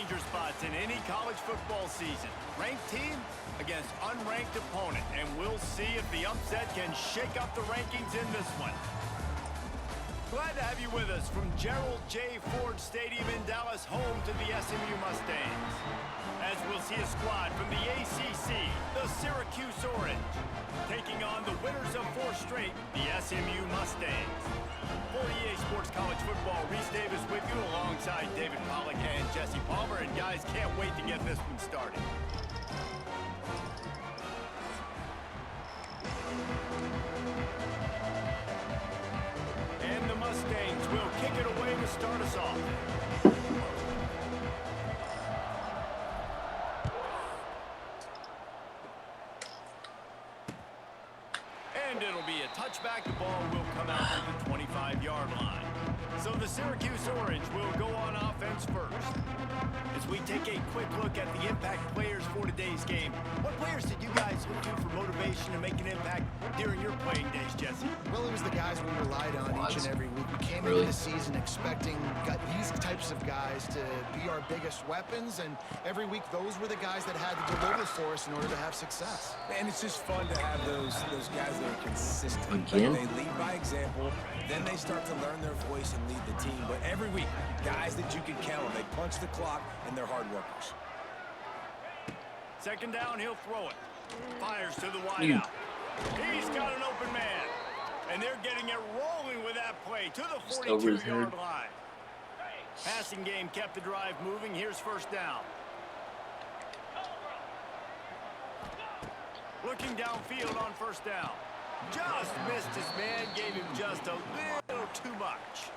danger spots in any college football season. Ranked team against unranked opponent, and we'll see if the upset can shake up the rankings in this one. Glad to have you with us from Gerald J. Ford Stadium in Dallas, home to the SMU Mustangs. As we'll see a squad from the ACC, the Syracuse Orange, taking on the winners of 4 straight, the SMU Mustangs. For EA Sports College Football, Reese Davis with you alongside David Pollack and Jesse Palmer. And guys, can't wait to get this one started. And the Mustangs will kick it away to start us off. And it'll be a touchback. The ball will come out to the 25-yard line. So the Syracuse Orange will go on offense first. As we take a quick look at the impact players for today's game, what players did you guys look to for motivation to make an impact during your playing days, Jesse? Well, it was the guys we relied on each and every week. We came into the season expecting these types of guys to be our biggest weapons, and every week those were the guys that had to deliver for us in order to have success. And it's just fun to have those guys that are consistent. Again? Like they lead by example, then they start to learn their voice and lead the team. But every week, guys that you can count on, they punch the clock and they're hard workers. Second down, he'll throw it. Fires to the wideout. He's got an open man. And they're getting it rolling with that play to the 42-yard line. Passing game kept the drive moving. Here's first down. Looking downfield on first down. Just missed his man, gave him just a little too much.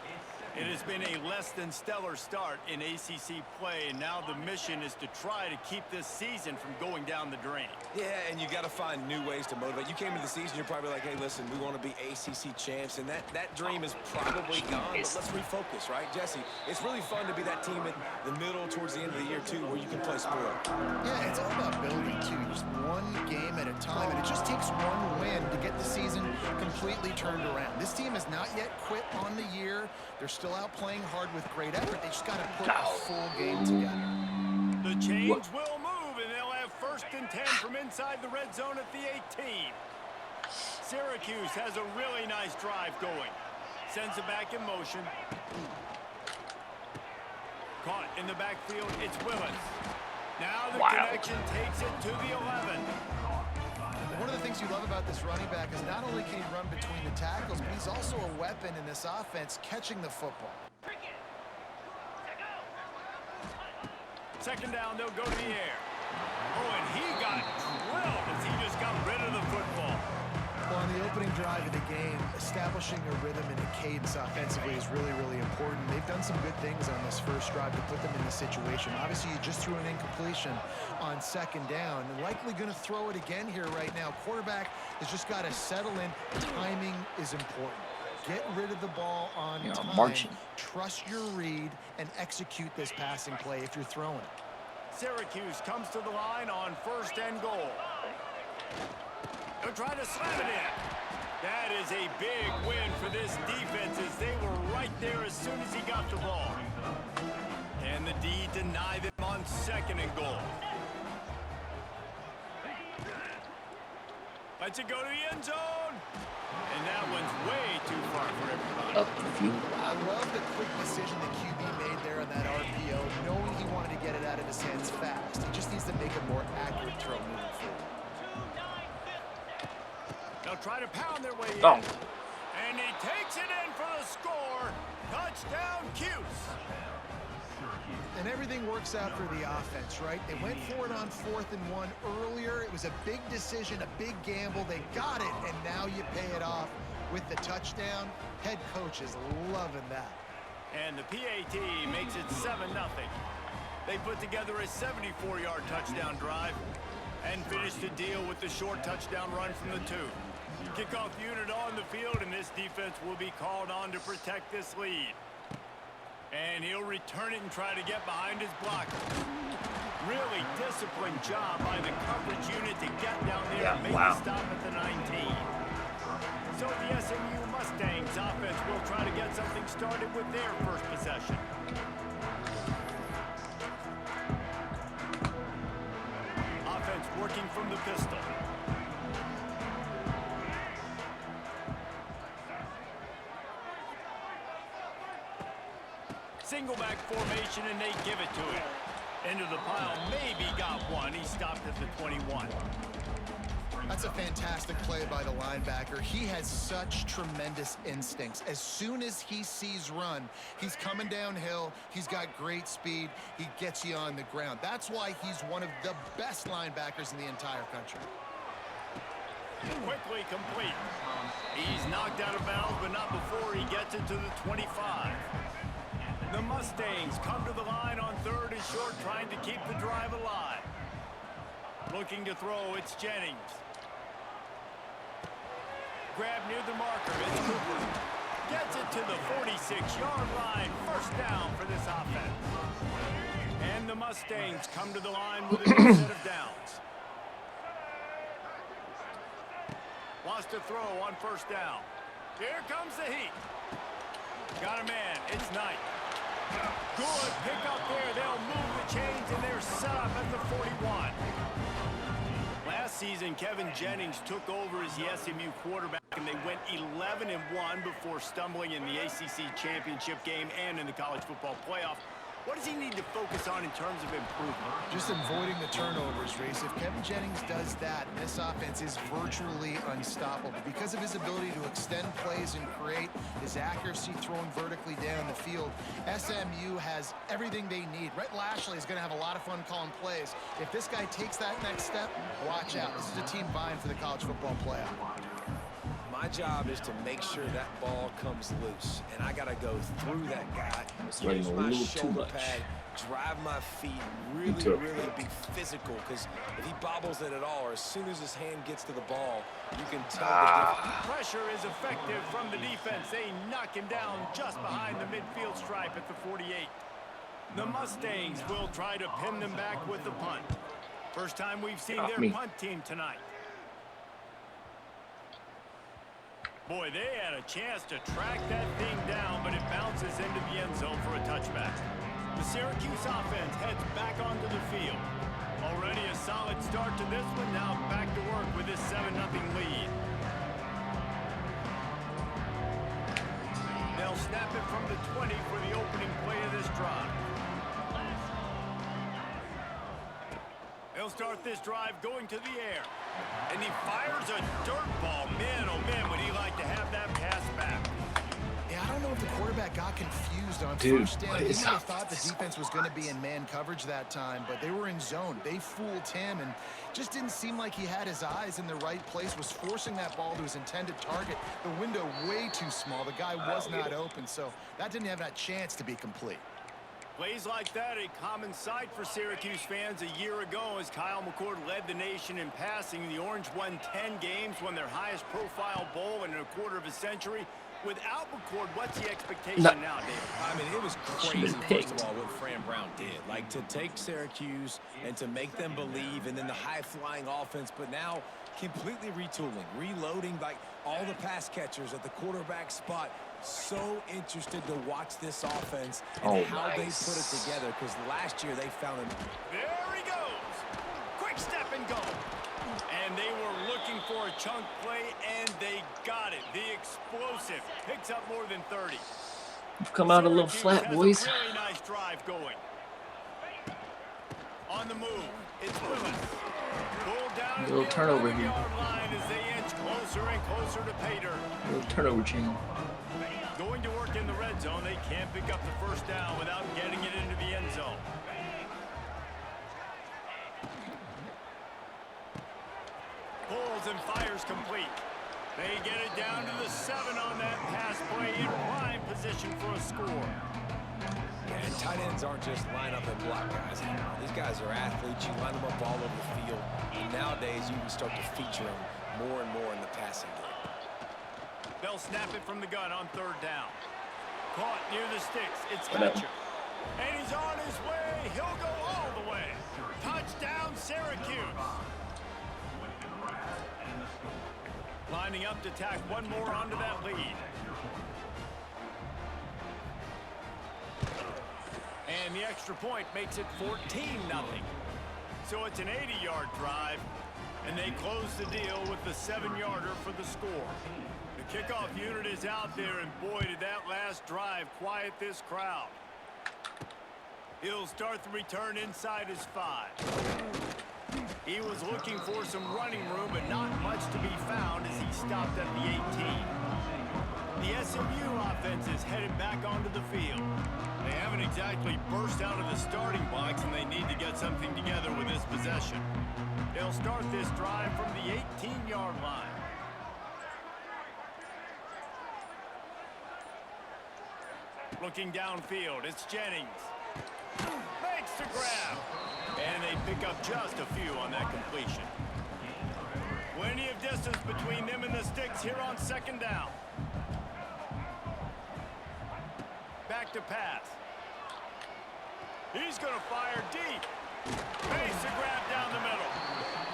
It has been a less than stellar start in ACC play, and now the mission is to try to keep this season from going down the drain. Yeah, and you got to find new ways to motivate. You came into the season, you're probably like, hey, listen, we want to be ACC champs, and that dream is probably gone, but let's refocus, right, Jesse? It's really fun to be that team in the middle towards the end of the year, too, where you can play sport. Yeah, it's all about building, too. Just one game at a time, and it just takes one win to get the season completely turned around. This team has not yet quit on the year. They're still out playing hard with great effort. They just got to put a full game together. The chains will move, and they'll have first and 10 from inside the red zone at the 18. Syracuse has a really nice drive going. Sends it back in motion. Caught in the backfield, it's Willis. Now the connection takes it to the 11. One of the things you love about this running back is not only can he run between the tackles, but he's also a weapon in this offense catching the football. Second down, they'll go to the air. Oh, and he got drilled as he just got rid of the football. Well, on the opening drive of the game, establishing a rhythm and a cadence offensively is really, really important. They've done some good things on this first drive to put them in this situation. Obviously, you just threw an incompletion on second down. And likely going to throw it again here right now. Quarterback has just got to settle in. Timing is important. Get rid of the ball on time. Trust your read and execute this passing play if you're throwing it. Syracuse comes to the line on first and goal. They'll try to slam it in. That is a big win for this defense as they were right there as soon as he got the ball. And the D deny them on second and goal. Lets it go to the end zone. And that one's way too far for everybody. I love the quick decision the QB made there on that RPO, knowing he wanted to get it out of his hands fast. He just needs to make a more accurate throw moving forward. They'll try to pound their way in. And he takes it in for the score. Touchdown, Cuse. And everything works out for the offense, right? They went for it on 4th and 1 earlier. It was a big decision, a big gamble. They got it, and now you pay it off with the touchdown. Head coach is loving that. And the PAT makes it 7-0. They put together a 74-yard touchdown drive and finished the deal with the short touchdown run from the 2. Kickoff unit on the field, and this defense will be called on to protect this lead. And he'll return it and try to get behind his blocker. Really disciplined job by the coverage unit to get down there and make the stop at the 19. So the SMU Mustangs offense will try to get something started with their first possession. single back formation, and they give it to him. Into the pile, maybe got one. He stopped at the 21. That's a fantastic play by the linebacker. He has such tremendous instincts. As soon as he sees run, he's coming downhill. He's got great speed. He gets you on the ground. That's why he's one of the best linebackers in the entire country. Quickly complete. He's knocked out of bounds, but not before he gets it to the 25. The Mustangs come to the line on 3rd and short, trying to keep the drive alive. Looking to throw, it's Jennings. Grab near the marker, it's Cooper. Gets it to the 46-yard line. First down for this offense. And the Mustangs come to the line with a new set of downs. Wants to throw on first down. Here comes the heat. Got a man. It's Knight. Good pick up there. They'll move the chains, and they're set up at the 41. Last season, Kevin Jennings took over as the SMU quarterback, and they went 11-1 before stumbling in the ACC championship game and in the college football playoff. What does he need to focus on in terms of improvement? Just avoiding the turnovers, Reese. If Kevin Jennings does that, this offense is virtually unstoppable because of his ability to extend plays and create, his accuracy throwing vertically down the field. SMU has everything they need. Rhett Lashley is going to have a lot of fun calling plays. If this guy takes that next step, watch out. This is a team vying for the college football playoff. My job is to make sure that ball comes loose, and I got to go through that guy, use my shoulder pad, drive my feet, really be physical, because if he bobbles it at all, or as soon as his hand gets to the ball, you can tell the difference. Pressure is effective from the defense. They knock him down just behind the midfield stripe at the 48. The Mustangs will try to pin them back with the punt. First time we've seen their punt team tonight. Boy, they had a chance to track that thing down, but it bounces into the end zone for a touchback. The Syracuse offense heads back onto the field. Already a solid start to this one. Now back to work with this 7-0 lead. They'll snap it from the 20 for the opening play of this drive. They'll start this drive going to the air. And he fires a dirt ball. Man, oh man, would he like to have that pass back. Yeah, I don't know if the quarterback got confused on first down. He might have thought the defense was going to be in man coverage that time, but they were in zone. They fooled him and just didn't seem like he had his eyes in the right place, was forcing that ball to his intended target. The window way too small. The guy was not open, so that didn't have that chance to be complete. Plays like that, a common sight for Syracuse fans a year ago as Kyle McCord led the nation in passing. The Orange won 10 games, won their highest profile bowl in a quarter of a century. Without McCord, what's the expectation now, David? I mean, it was crazy, first of all, what Fran Brown did. Like, to take Syracuse and to make them believe, and then the high-flying offense, but now completely retooling, reloading, like all the pass catchers at the quarterback spot. So interested to watch this offense and how they put it together, because last year they found him. There he goes. Quick step and go. And they were looking for a chunk play, and they got it. The explosive picks up more than 30. You've come out a little flat, boys. Really nice drive going. On the move, it's Lewis. Pulled down a little turnover here. Line as they inch closer and closer to pay dirt. A little turnover chain. Going to work in the red zone. They can't pick up the first down without getting it into the end zone. Pulls and fires complete. They get it down to the 7 on that pass play, in prime position for a score. Yeah, and tight ends aren't just line up and block guys anymore. These guys are athletes. You line them up all over the field. And nowadays, you can start to feature them more and more in the passing game. They'll snap it from the gun on 3rd down. Caught near the sticks. It's Fletcher. And he's on his way. He'll go all the way. Touchdown, Syracuse. Lining up to tack one more onto that lead. And the extra point makes it 14-0. So it's an 80-yard drive, and they close the deal with the 7-yarder for the score. The kickoff unit is out there, and boy, did that last drive quiet this crowd. He'll start the return inside his 5. He was looking for some running room, but not much to be found as he stopped at the 18. The SMU offense is headed back onto the field. They haven't exactly burst out of the starting box, and they need to get something together with this possession. They'll start this drive from the 18-yard line. Looking downfield, it's Jennings. Makes the grab. And they pick up just a few on that completion. Plenty of distance between them and the sticks here on second down. Back to pass. He's going to fire deep. Makes the grab down the middle.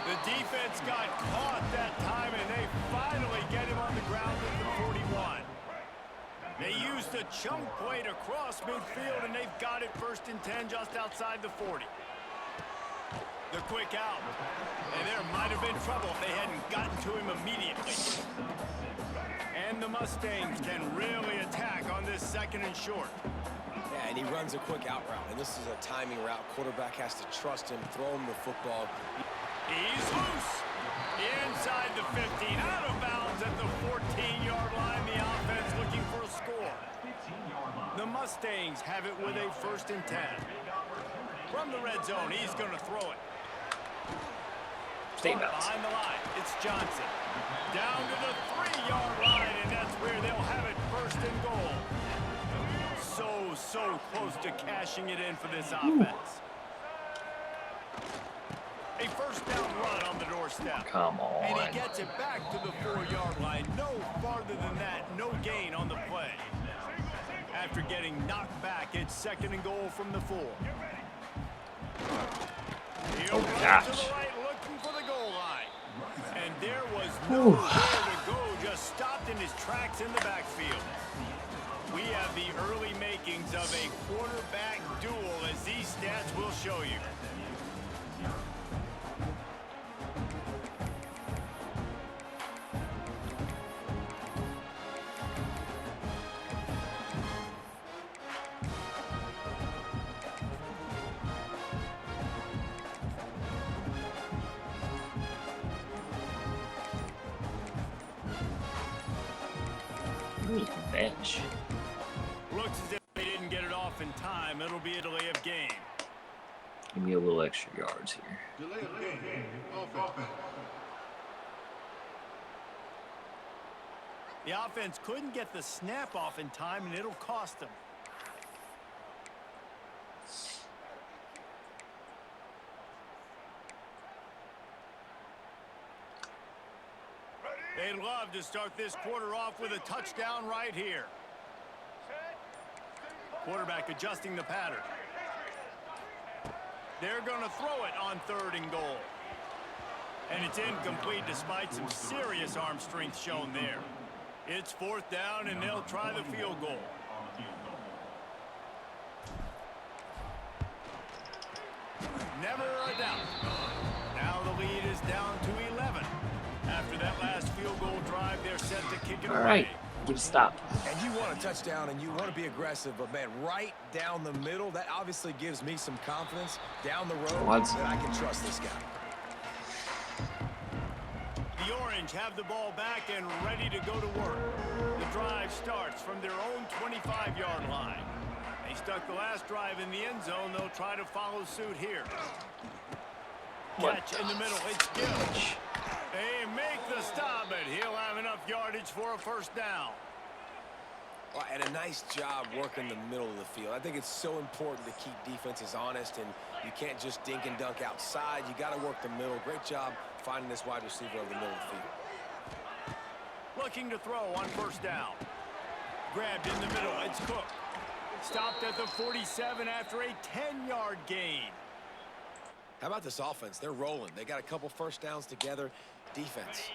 The defense got caught that time, and they finally get him on the ground at the 41. They used a chunk play to cross midfield, and they've got it 1st and 10 just outside the 40. The quick out. And there might have been trouble if they hadn't gotten to him immediately. And the Mustangs can really attack on this 2nd and short. Yeah, and he runs a quick out route, and this is a timing route. Quarterback has to trust him, throw him the football. He's loose. Inside the 15, out of bounds at the 14-yard line. The offense looking for a score. The Mustangs have it with a 1st and 10. From the red zone, he's going to throw it. Stay bounce. Behind the line, it's Johnson. Down to the 3-yard line, and that's where they'll have it 1st and goal. So close to cashing it in for this offense. A 1st down run on the doorstep. Come on. And he gets it back to the 4-yard line. No farther than that, no gain on the play. After getting knocked back, it's 2nd and goal from the 4. He'll run gosh. to the right, looking for the goal line. And there was nowhere to go, just stopped in his tracks in the backfield. We have the early makings of a quarterback duel, as these stats will show you. Bench. Looks as if they didn't get it off in time. It'll be a delay of game. Give me a little extra yards here. Delay of game. Offense. The offense couldn't get the snap off in time, and it'll cost them. They'd love to start this quarter off with a touchdown right here. Quarterback adjusting the pattern. They're going to throw it on 3rd and goal. And it's incomplete despite some serious arm strength shown there. It's 4th down, and they'll try the field goal. Never a doubt. Now the lead is down to 11. After that last field goal drive, they're set to kick it away. All right, good stop. And you want a touchdown, and you want to be aggressive, but, man, right down the middle, that obviously gives me some confidence down the road that I can trust this guy. The Orange have the ball back and ready to go to work. The drive starts from their own 25-yard line. They stuck the last drive in the end zone. They'll try to follow suit here. Catch in the middle. It's Gill. They make the stop, but he'll have enough yardage for a 1st down. Well, and a nice job working the middle of the field. I think it's so important to keep defenses honest, and you can't just dink and dunk outside. You got to work the middle. Great job finding this wide receiver over the middle of the field. Looking to throw on 1st down. Grabbed in the middle. It's Cook. Stopped at the 47 after a 10-yard gain. How about this offense? They're rolling. They got a couple 1st downs together. Defense.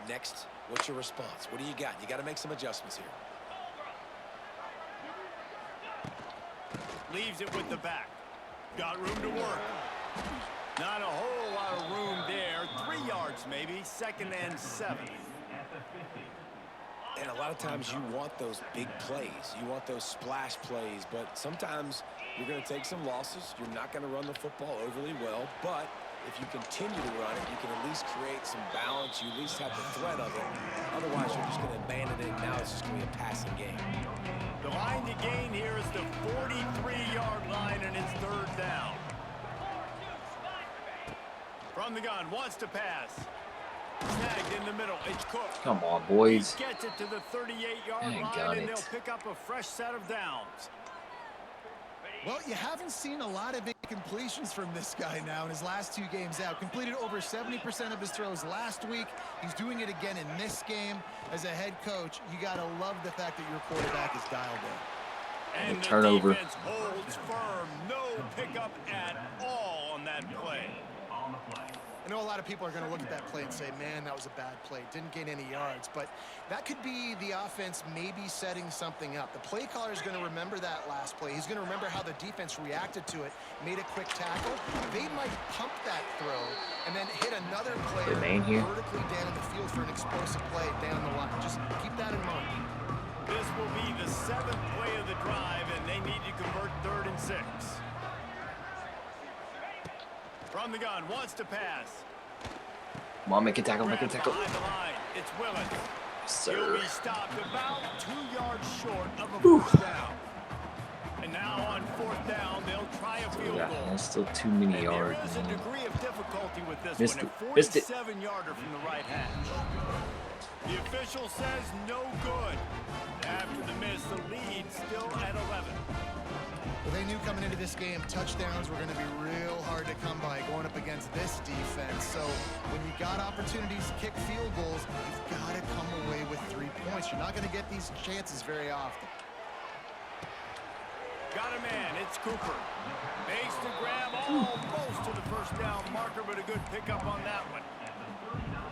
Next, what's your response? What do you got? You got to make some adjustments here. Leaves it with the back. Got room to work. Not a whole lot of room there. 3 yards maybe. 2nd and 7. And a lot of times you want those big plays. You want those splash plays. But sometimes you're going to take some losses. You're not going to run the football overly well. But if you continue to run it, you can at least create some balance. You at least have the threat of it. Otherwise, you're just going to abandon it. Now it's just going to be a passing game. The line to gain here is the 43-yard line, and it's 3rd down. From the gun, wants to pass. Snagged in the middle. It's Cook. Come on, boys. He gets it to the 38-yard line, and they'll pick up a fresh set of downs. Well, you haven't seen a lot of incompletions from this guy now in his last 2 games out. Completed over 70% of his throws last week. He's doing it again in this game. As a head coach, you got to love the fact that your quarterback is dialed in. And the turnover. defense holds firm. No pickup at all on that play. I know a lot of people are going to look at that play and say, man, that was a bad play. Didn't gain any yards. But that could be the offense maybe setting something up. The play caller is going to remember that last play. He's going to remember how the defense reacted to it, made a quick tackle. They might pump that throw and then hit another player vertically down in the field for an explosive play down the line. Just keep that in mind. This will be the 7th play of the drive, and they need to convert 3rd and 6. From the gun, wants to pass. Come on, make a tackle, make a tackle. Behind the line, it's Willis. Sir. He'll be stopped about 2 yards short of a first down. And now on 4th down, they'll try a field goal. That's still too many yards. There is a degree of difficulty with this Missed one. it. A Missed it. 47-yarder from the right hash. The official says no good. After the miss, the lead still at 11. Well, they knew coming into this game, touchdowns were going to be real hard to come by going up against this defense. So when you got opportunities to kick field goals, you've got to come away with 3 points. You're not going to get these chances very often. Got a man, it's Cooper. Makes the grab almost to the first down marker, but a good pickup on that one.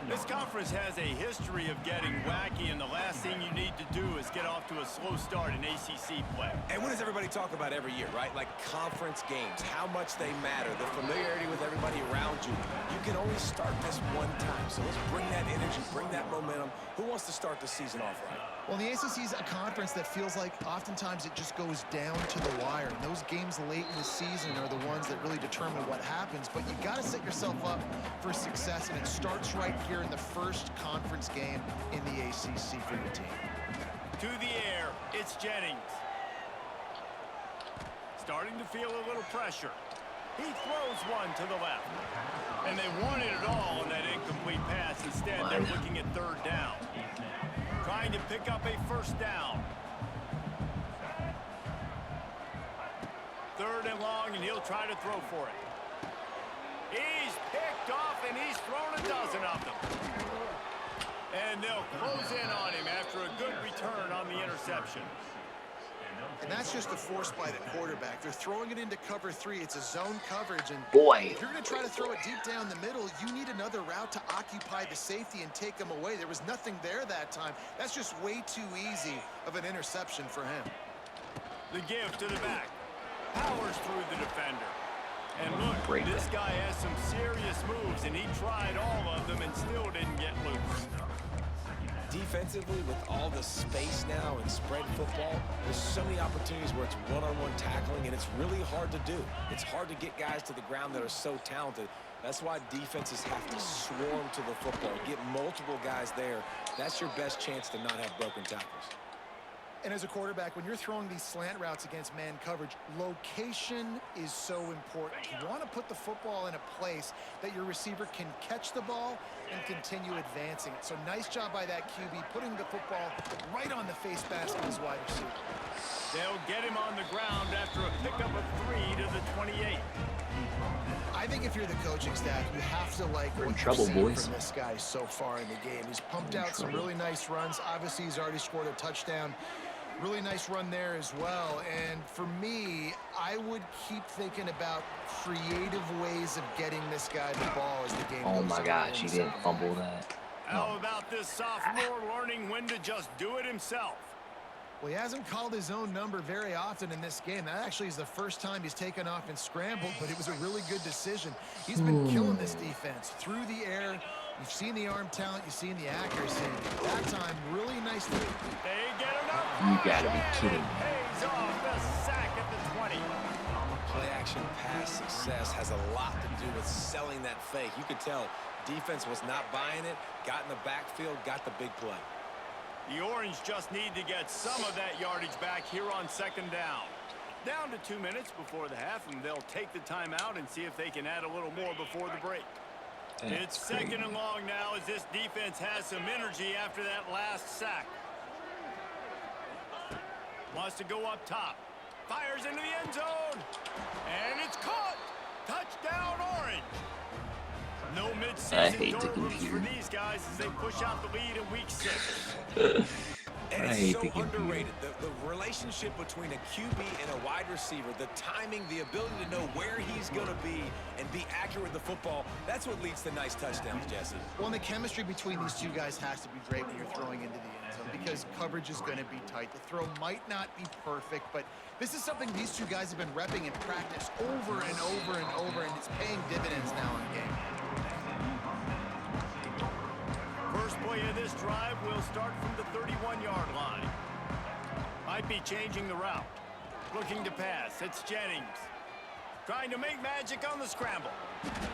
This conference has a history of getting wacky, and the last thing you need to do is get off to a slow start in ACC play. And what does everybody talk about every year, right? Like conference games, how much they matter, the familiarity with everybody around you. You can only start this one time, so let's bring that energy, bring that momentum. Who wants to start the season off right? Well, the ACC is a conference that feels like oftentimes it just goes down to the wire. And those games late in the season are the ones that really determine what happens. But you got to set yourself up for success, and it starts right here in the first conference game in the ACC for your team. To the air, it's Jennings. Starting to feel a little pressure. He throws one to the left. And they wanted it all on that incomplete pass. Instead, they're looking at 3rd down. Trying to pick up a first down. 3rd and long, and he'll try to throw for it. He's picked off, and he's thrown a dozen of them. And they'll close in on him after a good return on the interception. And that's just a force by the quarterback. They're throwing it into cover 3. It's a zone coverage. And if you're going to try to throw it deep down the middle, you need another route to occupy the safety and take him away. There was nothing there that time. That's just way too easy of an interception for him. The give to the back. Powers through the defender. And look, this guy has some serious moves, and he tried all of them and still didn't get loose. Defensively, with all the space now and spread football, there's so many opportunities where it's one-on-one tackling, and it's really hard to do. It's hard to get guys to the ground that are so talented. That's why defenses have to swarm to the football, get multiple guys there. That's your best chance to not have broken tackles. And as a quarterback, when you're throwing these slant routes against man coverage, location is so important. You want to put the football in a place that your receiver can catch the ball and continue advancing it. So nice job by that QB, putting the football right on the face mask of his wide receiver. They'll get him on the ground after a pickup of 3 to the 28. I think if you're the coaching staff, you have to like what you're seeing from this guy so far in the game. He's pumped out some really nice runs. Obviously, he's already scored a touchdown. Really nice run there as well. And for me, I would keep thinking about creative ways of getting this guy the ball as the game goes on. Oh my gosh, he didn't fumble that. How about this sophomore learning when to just do it himself? Well, he hasn't called his own number very often in this game. That actually is the first time he's taken off and scrambled, but it was a really good decision. He's been killing this defense through the air, You've seen the arm talent, you've seen the accuracy. That time, really nice. They get enough. You gotta be kidding me. Pays off the sack at the 20. Play action pass success has a lot to do with selling that fake. You could tell defense was not buying it, got in the backfield, got the big play. The Orange just need to get some of that yardage back here on second down. Down to 2 minutes before the half, and they'll take the timeout and see if they can add a little more before the break. It's second and long now as this defense has some energy after that last sack. Wants to go up top. Fires into the end zone. And it's caught. Touchdown, Orange. No mid-season doorways for these guys as they push out the lead in week 6. And it's so underrated. The relationship between a QB and a wide receiver, the timing, the ability to know where he's going to be and be accurate with the football, that's what leads to nice touchdowns, Jesse. Well, and the chemistry between these two guys has to be great when you're throwing into the end zone because coverage is going to be tight. The throw might not be perfect, but this is something these two guys have been repping in practice over and over and over, and it's paying dividends now in game. First play of this drive will start from the 31-yard line. Might be changing the route. Looking to pass. It's Jennings. Trying to make magic on the scramble.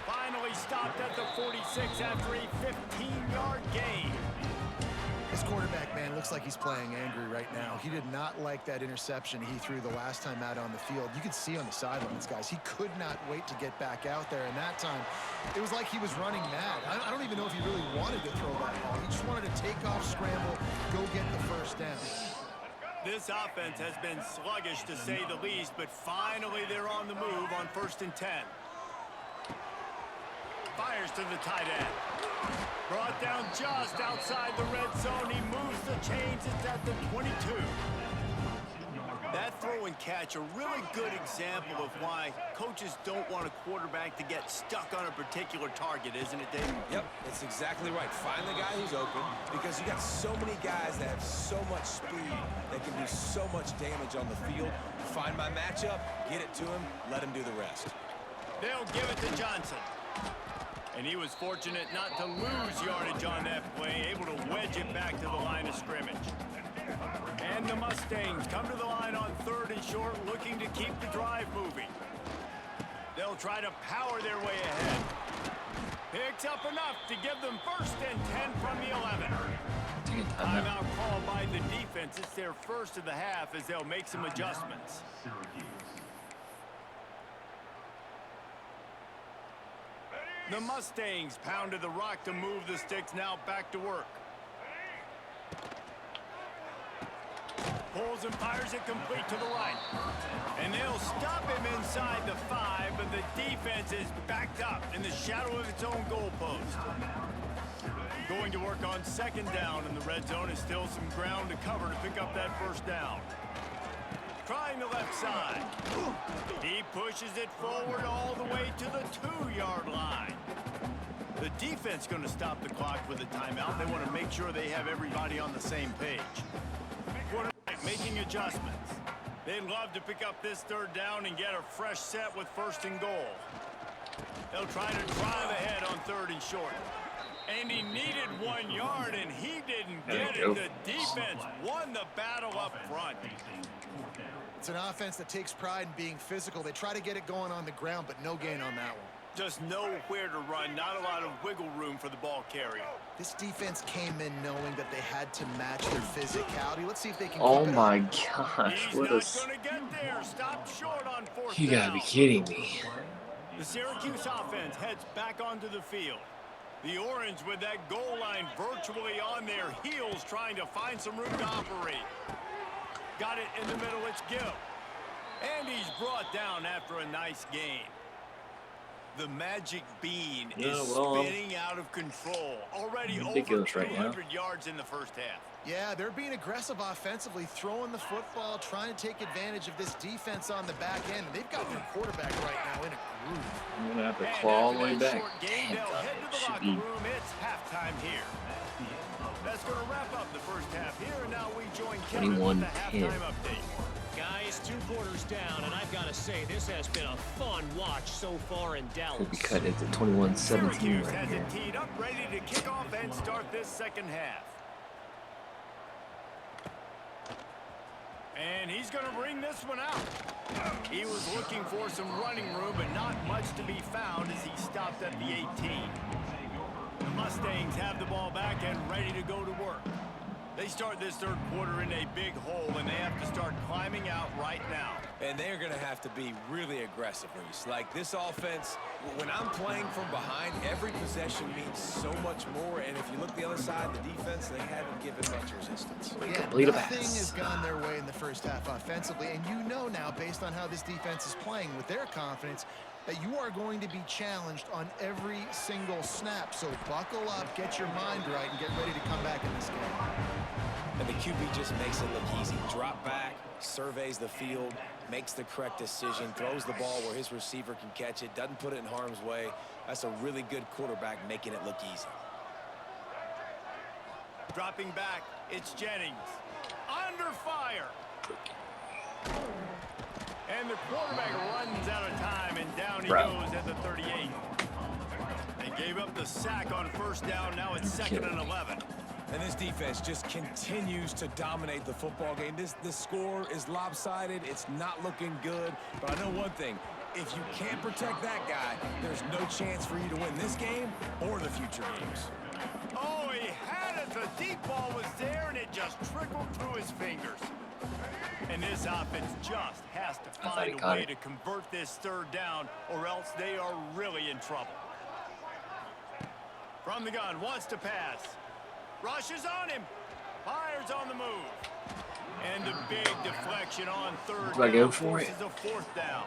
Finally stopped at the 46 after a 15-yard gain. This quarterback, man, looks like he's playing angry right now. He did not like that interception he threw the last time out on the field. You could see on the sidelines, guys, he could not wait to get back out there. And that time, it was like he was running mad. I don't even know if he really wanted to throw that ball. He just wanted to take off, scramble, go get the first down. This offense has been sluggish, to say the least, but finally they're on the move on 1st and 10. Fires to the tight end. Brought down just outside the red zone. He moves the chains. It's at the 22. That throw and catch, a really good example of why coaches don't want a quarterback to get stuck on a particular target, isn't it, Dave? Yep, it's exactly right. Find the guy who's open because you got so many guys that have so much speed that can do so much damage on the field. Find my matchup, get it to him, let him do the rest. They'll give it to Johnson. And he was fortunate not to lose yardage on that play, able to wedge it back to the line of scrimmage. And the Mustangs come to the line on 3rd and short, looking to keep the drive moving. They'll try to power their way ahead. Picks up enough to give them 1st and 10 from the 11. Timeout called by the defense. It's their first of the half as they'll make some adjustments. The Mustangs pounded the rock to move the sticks, now back to work. Pulls and fires it complete to the right. And they'll stop him inside the 5, but the defense is backed up in the shadow of its own goalpost. Going to work on 2nd down, and the red zone is still some ground to cover to pick up that 1st down. Trying the left side. He pushes it forward all the way to the 2-yard line. The defense going to stop the clock with a timeout. They want to make sure they have everybody on the same page. Quarterback making adjustments. They'd love to pick up this 3rd down and get a fresh set with 1st and goal. They'll try to drive ahead on 3rd and short. And he needed 1 yard, and he didn't get it. The defense won the battle up front. It's an offense that takes pride in being physical. They try to get it going on the ground, but no gain on that one. Just nowhere to run, not a lot of wiggle room for the ball carrier. This defense came in knowing that they had to match their physicality. Let's see if they can Oh keep it my up. gosh, He's what not a... going to get there. Stop short on 4th You gotta down. be kidding me. The Syracuse offense heads back onto the field. The Orange with that goal line virtually on their heels, trying to find some room to operate. Got it in the middle, it's Gill. And he's brought down after a nice gain. The magic bean is spinning out of control. Already over 200 yards in the 1st half. Yeah, they're being aggressive offensively, throwing the football, trying to take advantage of this defense on the back end. They've got their quarterback right now in a groove. I'm gonna have to claw all the way back. Game, they'll head to the locker room. It's halftime here. That's going to wrap up the 1st half here, and now we join Kevin with the halftime update. Guys, 2 quarters down, and I've got to say, this has been a fun watch so far in Dallas. Could be cut into 21-17 Syracuse right has here. it teed up, ready to kick off and start this second half. And he's going to bring this one out. He was looking for some running room, but not much to be found as he stopped at the 18. The Mustangs have the ball back and ready to go to work. They start this third quarter in a big hole, and they have to start climbing out right now. And they're going to have to be really aggressive, Reese. Like this offense, when I'm playing from behind, every possession means so much more. And if you look the other side, the defense, they haven't given much resistance. Yeah, nothing has gone their way in the first half offensively. And you know now, based on how this defense is playing with their confidence, that you are going to be challenged on every single snap. So buckle up, get your mind right, and get ready to come back in this game. And the QB just makes it look easy. Drop back, surveys the field, makes the correct decision, throws the ball where his receiver can catch it, doesn't put it in harm's way. That's a really good quarterback making it look easy. Dropping back, it's Jennings. Under fire. And the quarterback runs out of time, and down he goes at the 38. They gave up the sack on first down. Now it's 2nd and 11. And this defense just continues to dominate the football game. This score is lopsided. It's not looking good. But I know one thing. If you can't protect that guy, there's no chance for you to win this game or the future games. Oh, he had it. The deep ball was there, and it just trickled through his fingers. And this offense just has to find a way to convert this third down, or else they are really in trouble. From the gun, wants to pass. Rushes on him. Fires on the move. And a big deflection on third down forces a 4th down.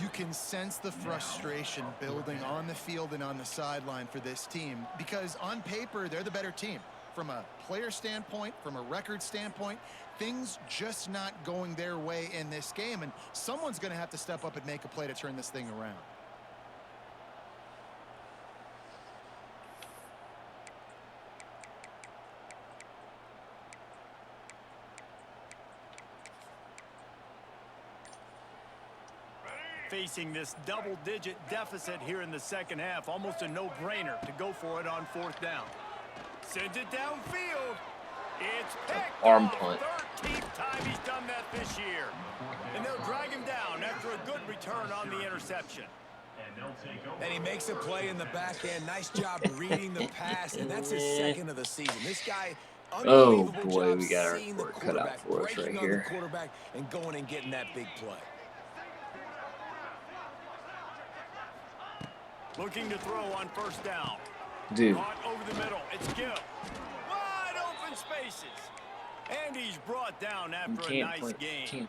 You can sense the frustration building on the field and on the sideline for this team, because on paper, they're the better team. From a player standpoint, from a record standpoint, things just not going their way in this game, and someone's going to have to step up and make a play to turn this thing around. Facing this double-digit deficit here in the second half, almost a no-brainer to go for it on 4th down. Sends it downfield. It's picked arm off. punt. 13th time he's done that this year. And they'll drag him down after a good return on the interception. And he makes a play in the back end. Nice job reading the pass, and that's his 2nd of the season. This guy, oh boy, we got our work cut out for us right here. Quarterback and going and getting that big play. Looking to throw on 1st down. Dude. Caught over the middle. It's Gill. Wide open spaces. And he's brought down after a nice game.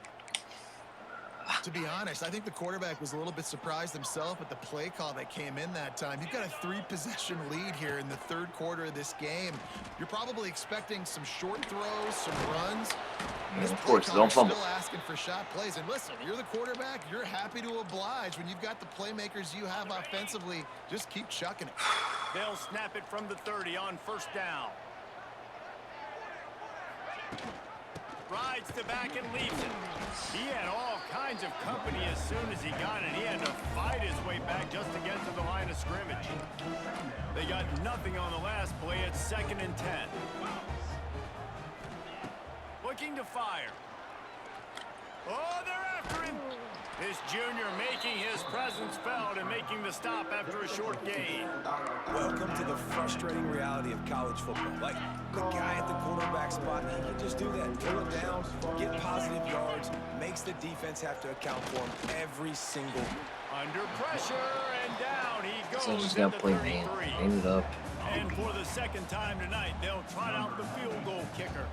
To be honest, I think the quarterback was a little bit surprised himself at the play call that came in that time. You've got a 3-possession lead here in the third quarter of this game. You're probably expecting some short throws, some runs. And of course, don't fumble. Still asking for shot plays. And listen, you're the quarterback. You're happy to oblige. When you've got the playmakers you have offensively, just keep chucking it. They'll snap it from the 30 on 1st down. Rides the back and leaves it. He had all kinds of company as soon as he got it. He had to fight his way back just to get to the line of scrimmage. They got nothing on the last play. It's 2nd and 10. Looking to fire. Oh, they're after him. This junior making his presence felt and making the stop after a short gain. Welcome to the frustrating reality of college football. Like, the guy at the quarterback spot, he can just do that. Pull it down, get positive yards, makes the defense have to account for him every single. Under pressure, and down he goes. So I just got to play man. Aim it up. And for the 2nd time tonight, they'll trot out the field goal kicker.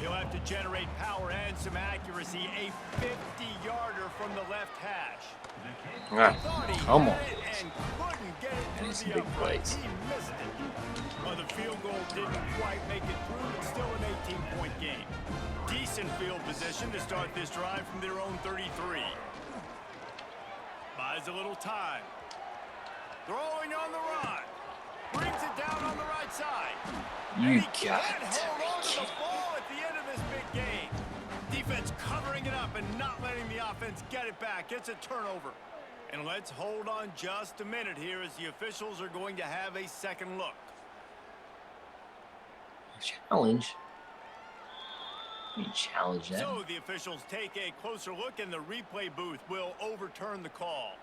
He'll have to generate power and some accuracy. A 50-yarder from the left hash. All right, come on. I need some big plays. He missed it. Well, the field goal didn't quite make it through, but still an 18-point game. Decent field position to start this drive from their own 33. Buys a little time. Throwing on the run. Brings it down on the right side. You got it. Hold on to the ball at the end of this big game. Defense covering it up. offense get it back. It's a turnover. And let's hold on just a minute here as the officials are going to have a second look. Challenge. You challenge that. So the officials take a closer look, and the replay booth will overturn the call.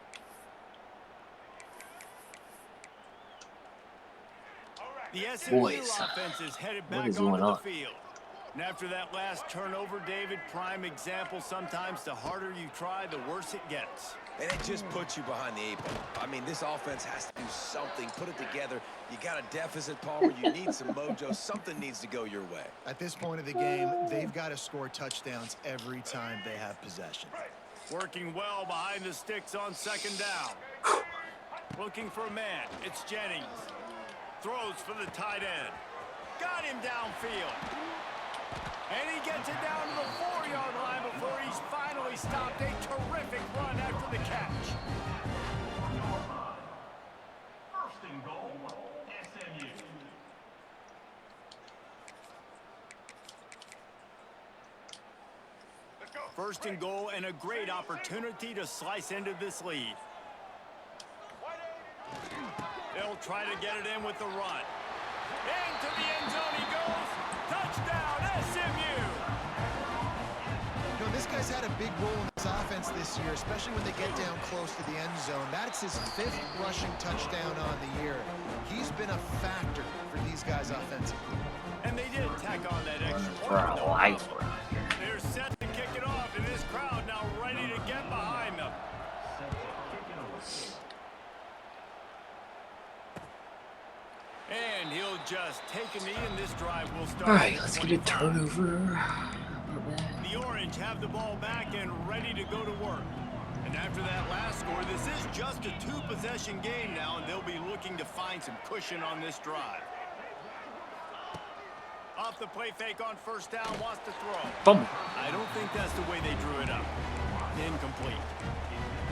The SMU offense is headed back onto the field. And after that last turnover, David, prime example, sometimes the harder you try, the worse it gets. And it just puts you behind the 8 ball. I mean, this offense has to do something, put it together. You got a deficit, Palmer. You need some mojo. Something needs to go your way. At this point of the game, they've got to score touchdowns every time they have possession. Working well behind the sticks on second down. Looking for a man. It's Jennings. Throws for the tight end. Got him downfield. And he gets it down to the 4-yard line before he's finally stopped. A terrific run after the catch. First and goal, SMU. First and goal, and a great opportunity to slice into this lead. They'll try to get it in with the run. Into the end zone he goes. Touchdown, SMU! You know, this guy's had a big role in this offense this year, especially when they get down close to the end zone. That's his 5th rushing touchdown on the year. He's been a factor for these guys offensively. And they did tack on that extra For a life. They're set to kick it off, and this crowd now ready to get behind them. And he'll just take a knee, and this drive will start. All right, let's get a turnover. The Orange have the ball back and ready to go to work. And after that last score, this is just a 2-possession game now, and they'll be looking to find some cushion on this drive. Off the play fake on first down, wants to throw. Boom. I don't think that's the way they drew it up. Incomplete.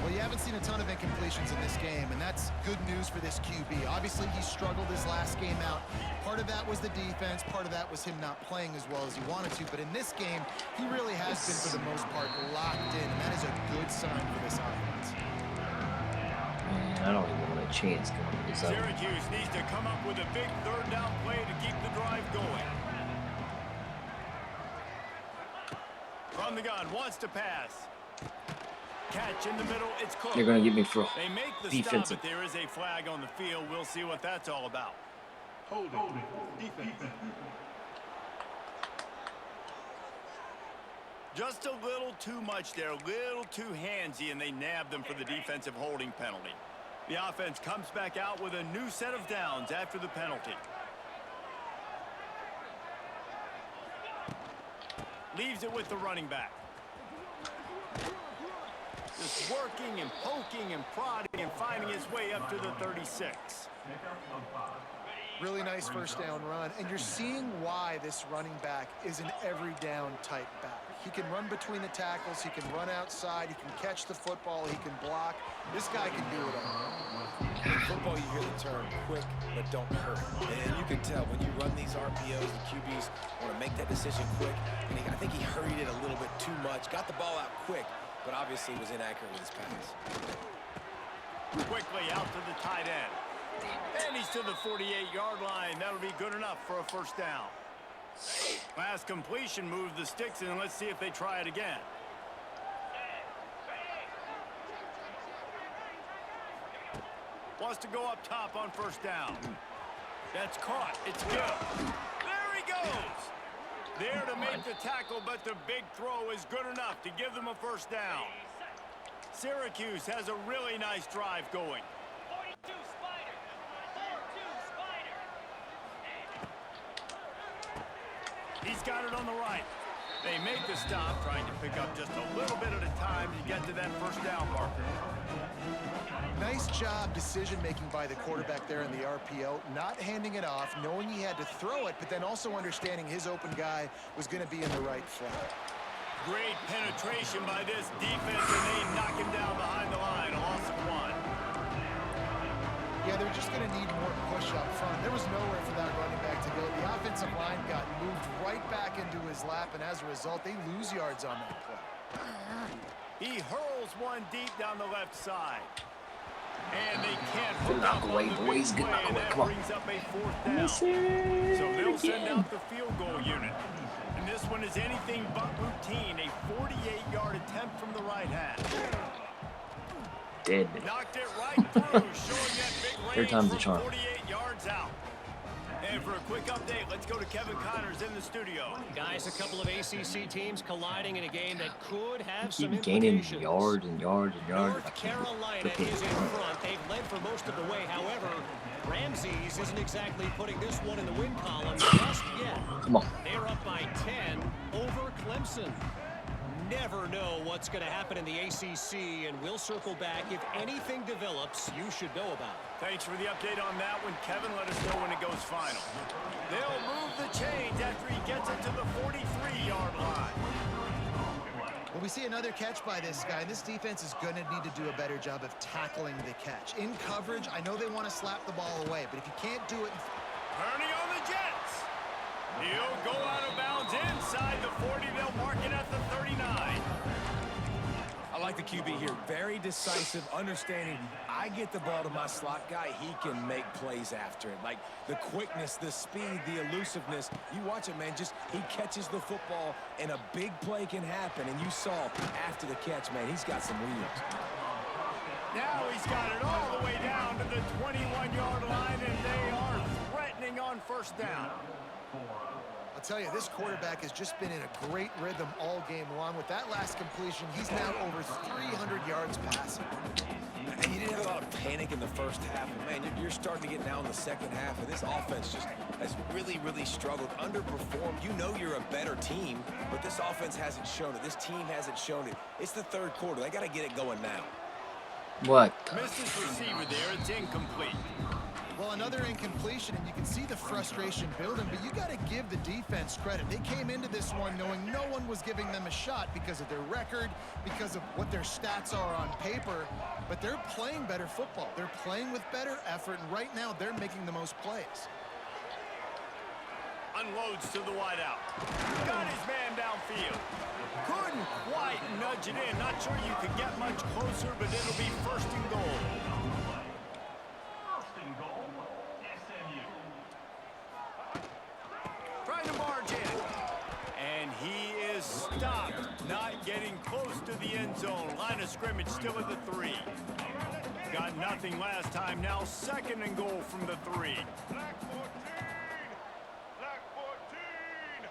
Well, you haven't seen a ton of incompletions in this game, and that's good news for this QB. Obviously, he struggled his last game out. Part of that was the defense. Part of that was him not playing as well as he wanted to. But in this game, he really has been, for the most part, locked in, and that is a good sign for this offense. I don't even want a chance going to this up. Syracuse needs to come up with a big third down play to keep the drive going. From the gun, wants to pass. Catch in the middle, it's Cook. They're going to give me for They make the defensive. stop, but there is a flag on the field. We'll see what that's all about. Holding. Defense. Just a little too much there, a little too handsy, and they nab them for the defensive holding penalty. The offense comes back out with a new set of downs after the penalty. Leaves it with the running back. Just working and poking and prodding and finding his way up to the 36. Really nice first down run, and you're seeing why this running back is an every down type back. He can run between the tackles, he can run outside, he can catch the football, he can block. This guy can do it all. In football, you hear the term quick, but don't hurt. And you can tell when you run these RPOs, the QBs want to make that decision quick. And I think he hurried it a little bit too much, got the ball out quick, but obviously was inaccurate with his pass. Quickly out to the tight end. And he's to the 48-yard line. That'll be good enough for a first down. Last completion moved the sticks, and let's see if they try it again. Wants to go up top on first down. That's caught. It's good. There he goes. There to make the tackle, but the big throw is good enough to give them a first down. Syracuse has a really nice drive going. He's got it on the right. They make the stop, trying to pick up just a little bit at a time to get to that first down marker. Nice job decision-making by the quarterback there in the RPO, not handing it off, knowing he had to throw it, but then also understanding his open guy was going to be in the right flat. Great penetration by this defense, and they knock him down behind the line. A loss of 1. Yeah, they're just going to need more push up front. There was nowhere for that running back to go. The offensive line got moved right back into his lap, and as a result, they lose yards on that play. He hurls one deep down the left side. And they can't hook up on the big play, and that brings up a 4th down. So they'll send out the field goal unit. And this one is anything but routine. A 48-yard attempt from the right half. Dead. Knocked it right through, showing that big range from 48 yards out. And for a quick update, let's go to Kevin Connors in the studio. Guys, a couple of ACC teams colliding in a game that could have some gaining implications. yards and yards and yards. North Carolina is in front. They've led for most of the way. However, Ramses isn't exactly putting this one in the win column just yet. Come on. They're up by 10 over Clemson. Never know what's going to happen in the ACC, and we'll circle back. If anything develops, you should know about it. Thanks for the update on that one, Kevin. Let us know when it goes final. They'll move the chains after he gets it to the 43-yard line. Well, we see another catch by this guy. This defense is going to need to do a better job of tackling the catch. In coverage, I know they want to slap the ball away, but if you can't do it... Turning on the Jets. He'll go out of bounds inside the 40. They'll mark it at the 39. I like the QB here. Very decisive, understanding. I get the ball to my slot guy, he can make plays after it. Like the quickness, the speed, the elusiveness. You watch it, man. Just he catches the football, and a big play can happen. And you saw after the catch, man, he's got some wheels. Now he's got it all the way down to the 21-yard line, and they are threatening on 1st down. I'll tell you, this quarterback has just been in a great rhythm all game long. With that last completion, he's now over 300 yards passing. And you didn't have a lot of panic in the first half. But man, you're starting to get now in the second half, and this offense just has really, really struggled, underperformed. You know you're a better team, but this offense hasn't shown it. This team hasn't shown it. It's the 3rd quarter. They got to get it going now. What? Missed his receiver there. It's incomplete. Well, another incompletion, and you can see the frustration building, but you got to give the defense credit. They came into this one knowing no one was giving them a shot because of their record, because of what their stats are on paper, but they're playing better football. They're playing with better effort, and right now they're making the most plays. Unloads to the wideout. Got his man downfield. Couldn't quite nudge it in. Not sure you could get much closer, but it'll be 1st and goal. Trying to barge in. And he is stopped. Not getting close to the end zone. Line of scrimmage still at the 3. Got nothing last time. Now 2nd and goal from the 3. Black 14. Black 14.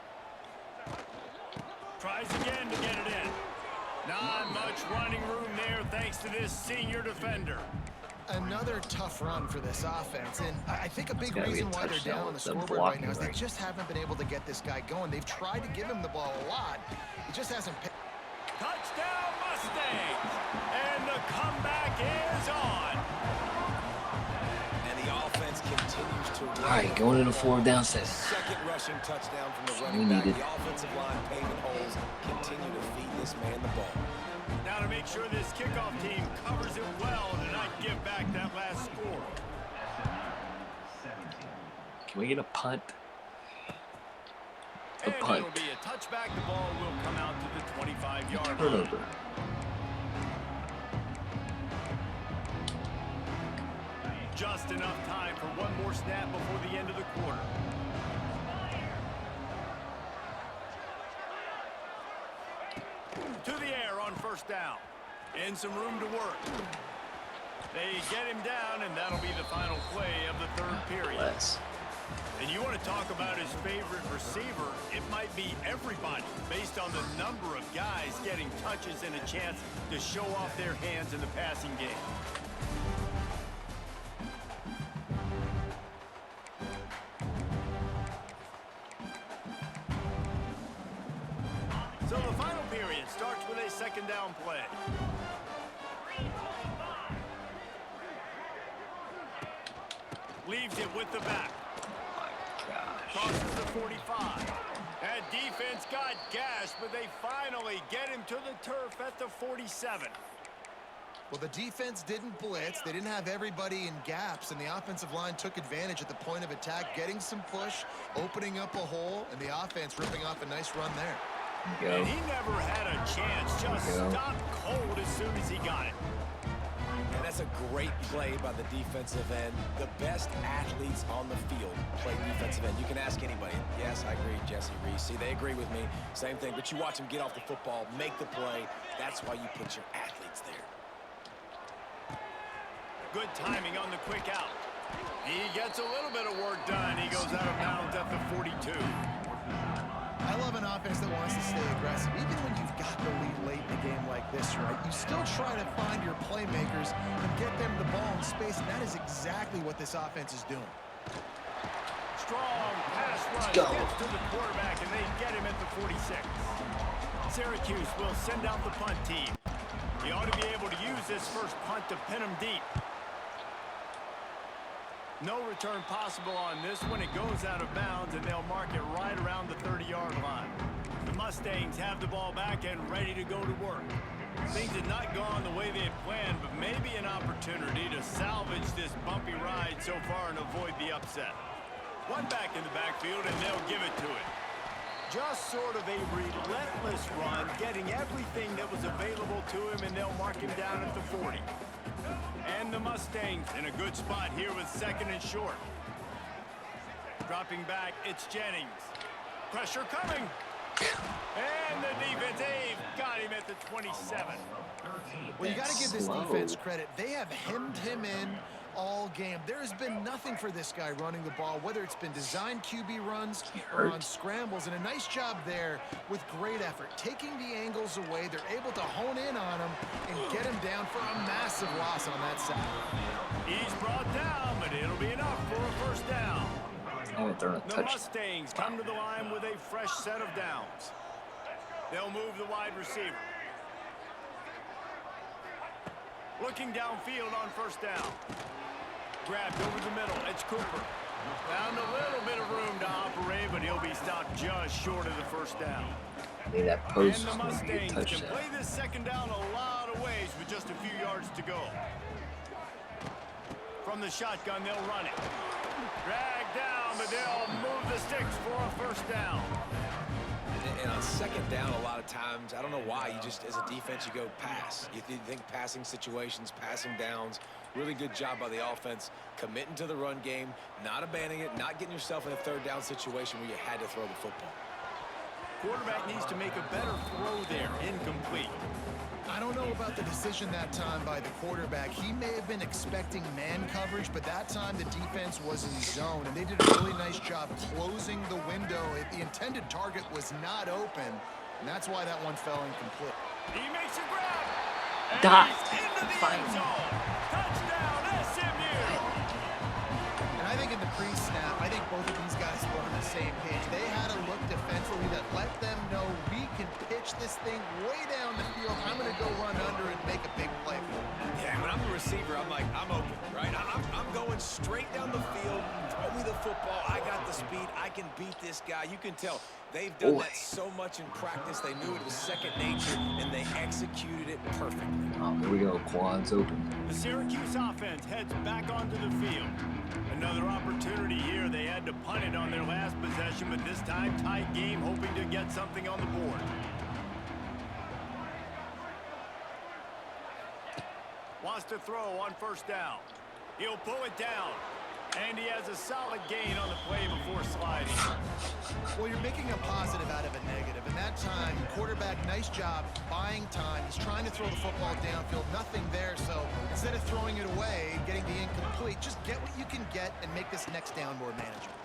Tries again to get it in. Not much running room there thanks to this senior defender. Another tough run for this offense, and I think a big reason why they're down on the scoreboard right now is they just haven't been able to get this guy going. They've tried to give him the ball a lot. He just hasn't picked. Touchdown Mustangs! And the comeback is on. And the offense continues to run. All right, going into 4th down set. 2nd rushing touchdown from the running back. The offensive line paving holes. Continue to feed this man the ball. Now to make sure this kickoff team covers it well to not give back that last score. Can we get a punt? And it'll be a touchback. The ball will come out to the 25-yard line. Turnover. Just enough time for one more snap before the end of the quarter. To the air on 1st down. And some room to work. They get him down, and that'll be the final play of the 3rd period. And you want to talk about his favorite receiver, it might be everybody based on the number of guys getting touches and a chance to show off their hands in the passing game. So the final period starts with a 2nd down play. Leaves it with the back. Crosses the 45. That defense got gashed, but they finally get him to the turf at the 47. Well, the defense didn't blitz. They didn't have everybody in gaps, and the offensive line took advantage at the point of attack, getting some push, opening up a hole, and the offense ripping off a nice run there. And he never had a chance. Just stopped cold as soon as he got it. And that's a great play by the defensive end. The best athletes on the field play defensive end. You can ask anybody. Yes, I agree, Jesse Reese. See, they agree with me. Same thing. But you watch them get off the football, make the play. That's why you put your athletes there. Good timing on the quick out. He gets a little bit of work done. He goes out of bounds at the 42. I love an offense that wants to stay aggressive. Even when you've got the lead late in a game like this, right, you still try to find your playmakers and get them the ball in space, and that is exactly what this offense is doing. Strong pass rush gets to the quarterback, and they get him at the 46. Syracuse will send out the punt team. He ought to be able to use this first punt to pin him deep. No return possible on this one. It goes out of bounds, and they'll mark it right around the 30-yard line. The Mustangs have the ball back and ready to go to work. Things had not gone the way they had planned, but maybe an opportunity to salvage this bumpy ride so far and avoid the upset. One back in the backfield, and they'll give it to it. Just sort of a relentless run, getting everything that was available to him, and they'll mark him down at the 40. And the Mustangs in a good spot here with second and short. Dropping back, it's Jennings. Pressure coming. And the defense, they've got him at the 27. Well, you got to give this defense credit. They have hemmed him in all game. There has been nothing for this guy running the ball, whether it's been designed QB runs or on scrambles, and a nice job there with great effort. Taking the angles away, they're able to hone in on him and get him down for a massive loss on that side. He's brought down, but it'll be enough for a first down. The Mustangs come to the line with a fresh set of downs. They'll move the wide receiver. Looking downfield on first down. Grabbed over the middle. It's Cooper. Found a little bit of room to operate, but he'll be stopped just short of the first down. Maybe that post and the was going to be a Mustangs can touchdown. play this second down a lot of ways with just a few yards to go. From the shotgun, they'll run it. Drag down, but they'll move the sticks for a first down. And on second down, a lot of times, I don't know why, you just, as a defense, you go pass. You think passing situations, passing downs. Really good job by the offense, committing to the run game, not abandoning it, not getting yourself in a third down situation where you had to throw the football. Quarterback needs to make a better throw there. Incomplete. I don't know about the decision that time by the quarterback. He may have been expecting man coverage, but that time the defense was in zone, and they did a really nice job closing the window. The intended target was not open, and that's why that one fell incomplete. He makes a grab. And Dot. he's into the end zone. Touchdown, SMU. And I think in the pre-snap, I think both of these guys were on the same page. They had a look defensively that let them know we can pitch this thing way down the field. I'm going to go run under and make a big play for him. Yeah, when I'm a receiver, I'm like, I'm open, right? I'm going straight down the field. Throw me the football. I got the speed. I can beat this guy. You can tell they've done that so much in practice. They knew it was second nature, and they executed it perfectly. Oh, here we go. Quads open. The Syracuse offense heads back onto the field. Another opportunity here. They had to punt it on their last possession, but this time tight game, hoping to get something on the board. Wants to throw on first down. He'll pull it down. And he has a solid gain on the play before sliding. Well, you're making a positive out of a negative. And that time, quarterback, nice job buying time. He's trying to throw the football downfield. Nothing there. So instead of throwing it away, getting the incomplete, just get what you can get and make this next down more manageable.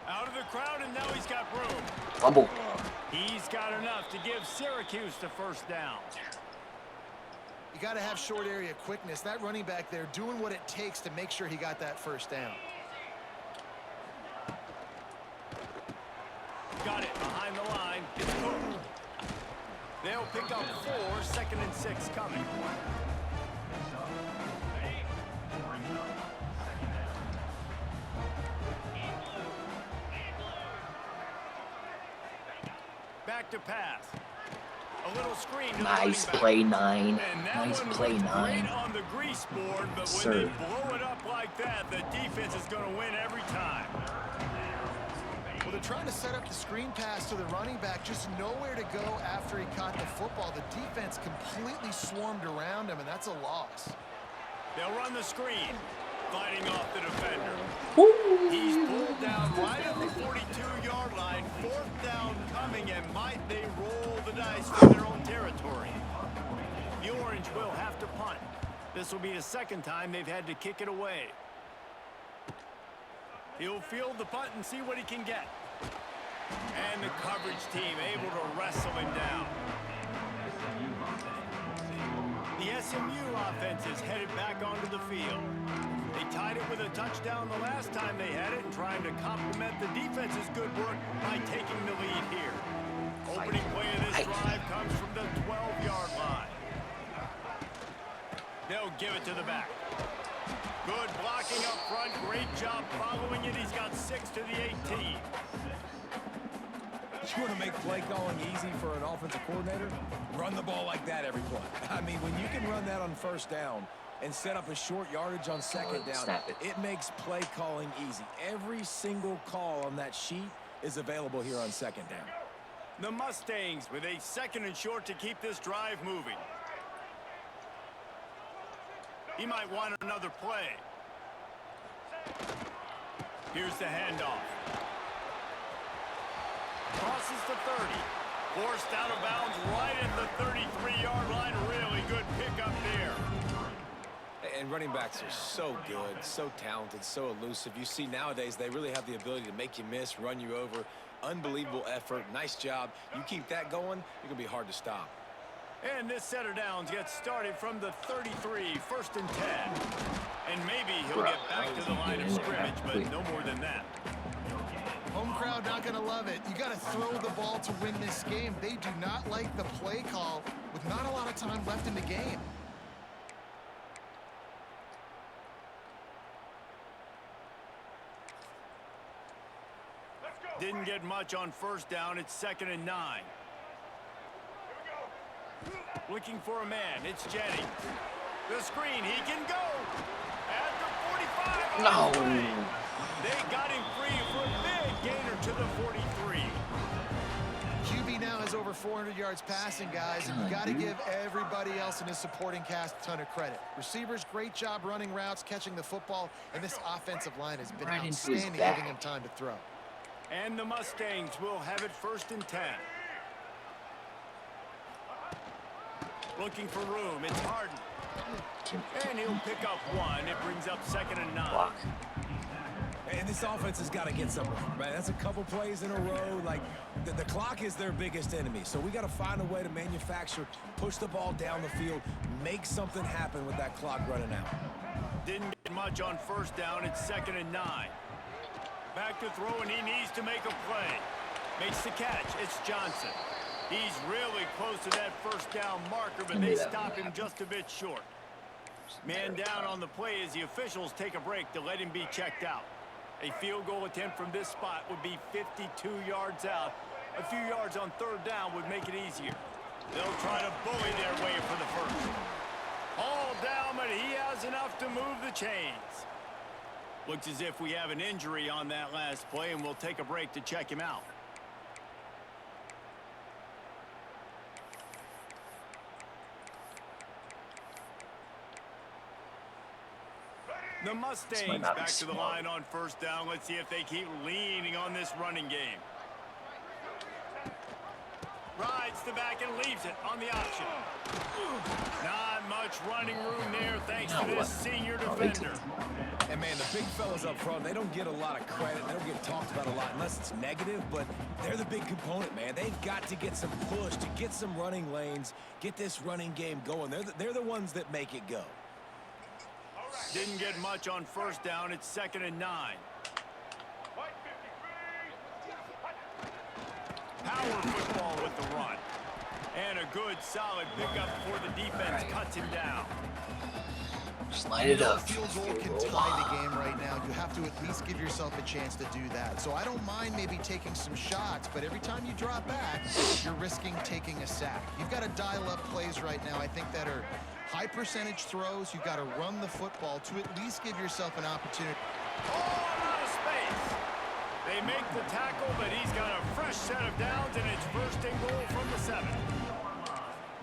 Out of the crowd, and now he's got room. Fumble. He's got enough to give Syracuse the first down. You got to have short area quickness. That running back there doing what it takes to make sure he got that first down. Got it behind the line. It's Cooper. They'll pick up 4, second and 6 coming. Back to pass. A little screen to Nice the running play, back. 9. And that Nice one play, looked 9. great on the grease board, but Yes, when they sir. blow it up like that, the defense is going to win every time. Well, they're trying to set up the screen pass to the running back, just nowhere to go after he caught the football. The defense completely swarmed around him, and that's a loss. They'll run the screen, fighting off the defender. Woo! He's pulled down right at the 42-yard line. 4th down coming, and might they roll the dice for their own territory. The Orange will have to punt. This will be the 2nd time they've had to kick it away. He'll field the punt and see what he can get. And the coverage team able to wrestle him down. The SMU offense is headed back onto the field. They tied it with a touchdown the last time they had it and trying to complement the defense's good work by taking the lead here. Opening play of this drive comes from the 12-yard line. They'll give it to the back. Good blocking up front. Great job following it. He's got 6 to the 18. You want to make play calling easy for an offensive coordinator? Run the ball like that every play. I mean, when you can run that on 1st down and set up a short yardage on 2nd down, it makes play calling easy. Every single call on that sheet is available here on 2nd down. The Mustangs with a 2nd and short to keep this drive moving. He might want another play. Here's the handoff. Crosses the 30. Forced out of bounds right at the 33-yard line. Really good pickup there. And running backs are so good, so talented, so elusive. You see nowadays they really have the ability to make you miss, run you over. Unbelievable effort. Nice job. You keep that going, you're going to be hard to stop. And this set of downs gets started from the 33, 1st and 10. And maybe he'll get back to the line of scrimmage, but no more than that. Home crowd not going to love it. You got to throw the ball to win this game. They do not like the play call with not a lot of time left in the game. Didn't get much on 1st down. It's 2nd and 9. Looking for a man. It's Jennings. The screen. He can go. At the 45. No. They got him free for a big gainer to the 43. QB now has over 400 yards passing, guys, and you got to give everybody else in his supporting cast a ton of credit. Receivers, great job running routes, catching the football, and this offensive line has been outstanding, giving him time to throw. And the Mustangs will have it 1st and 10. Looking for room. It's Harden. And he'll pick up 1. It brings up 2nd and 9. Block. And this offense has got to get something, right? That's a couple plays in a row. Like, the clock is their biggest enemy. So we got to find a way to manufacture, push the ball down the field, make something happen with that clock running out. Didn't get much on 1st down. It's 2nd and 9. Back to throw, and he needs to make a play. Makes the catch. It's Johnson. He's really close to that 1st down marker, but they stop him just a bit short. Man down on the play as the officials take a break to let him be checked out. A field goal attempt from this spot would be 52 yards out. A few yards on 3rd down would make it easier. They'll try to bully their way for the 1st. All down, but he has enough to move the chains. Looks as if we have an injury on that last play, and we'll take a break to check him out. The Mustangs back to the line on 1st down. Let's see if they keep leaning on this running game. Rides the back and leaves it on the option. Not much running room there thanks to this senior defender. And, man, the big fellas up front, they don't get a lot of credit. They don't get talked about a lot unless it's negative, but they're the big component, man. They've got to get some push, to get some running lanes, get this running game going. They're the ones that make it go. Didn't get much on 1st down. It's 2nd and 9. Power football with the run. And a good, solid pickup before the defense cuts him down. Just light it up. Field goal can tie the game right now. You have to at least give yourself a chance to do that. So I don't mind maybe taking some shots, but every time you drop back, you're risking taking a sack. You've got to dial up plays right now, I think, that are high percentage throws. You've got to run the football to at least give yourself an opportunity. Oh, a lot of space. They make the tackle, but he's got a fresh set of downs, and it's first and goal from the 7.